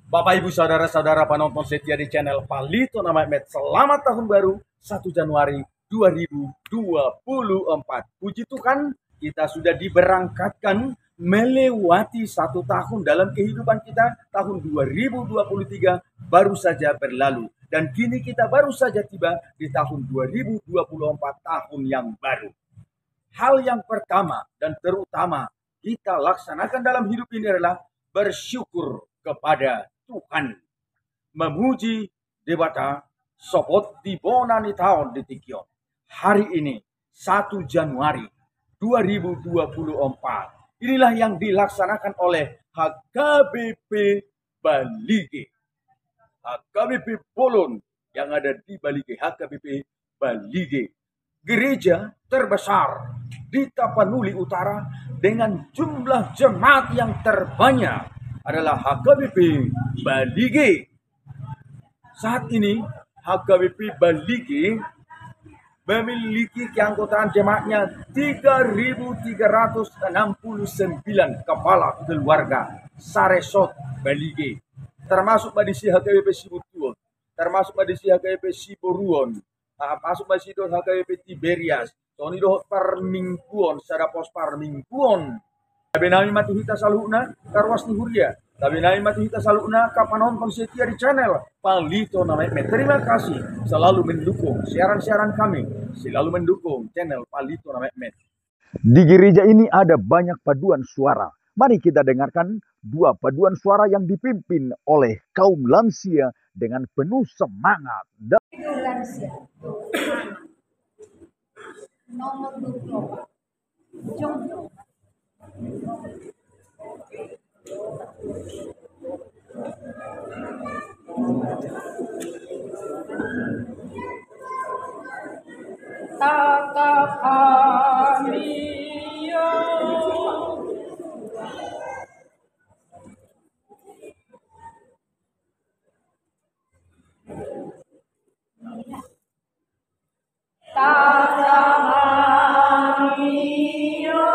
Bapak Ibu saudara-saudara penonton setia di channel Palito Nama Med, selamat tahun baru 1 Januari 2024. Puji Tuhan, kita sudah diberangkatkan melewati 1 tahun dalam kehidupan kita. Tahun 2023 baru saja berlalu dan kini kita baru saja tiba di tahun 2024, tahun yang baru. Hal yang pertama dan terutama kita laksanakan dalam hidup ini adalah bersyukur kepada Tuhan, memuji Dewata Sopot di Bonani tahun di Tikio. Hari ini 1 Januari 2024. Inilah yang dilaksanakan oleh HKBP Balige, HKBP Bolon yang ada di Balige, HKBP Balige. Gereja terbesar di Tapanuli Utara dengan jumlah jemaat yang terbanyak adalah HKBP Balige. Saat ini HKBP Balige memiliki keanggotaan jemaatnya 3.369 kepala keluarga Saresot Balige, termasuk badisi HKBP Sibutuon, termasuk badisi HKBP Siboruon, termasuk badisi HKBP Tiberias, Tonido Parmingkuon, Sadapos Parmingkuon. Tabi namin matuhita saluna karwas ni Huria. Tabi namin matuhita saluna kapanonton setia di channel Palito Nama Med. Terima kasih selalu mendukung siaran-siaran kami, selalu mendukung channel Palito Nama Med. Di gereja ini ada banyak paduan suara. Mari kita dengarkan dua paduan suara yang dipimpin oleh kaum lansia dengan penuh semangat. Lansia nomor 24 Jomblo. Tatap kami ya tatap kami ya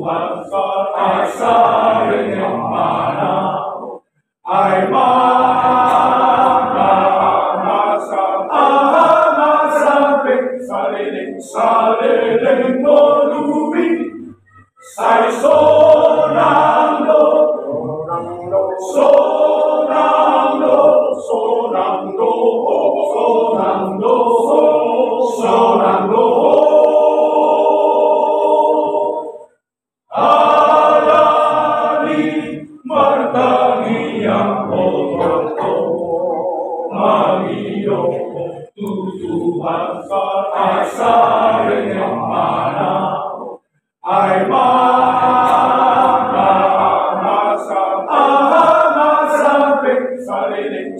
Tuhan asa yang mana, ai Tuhan saling yang mana ai mana masa saling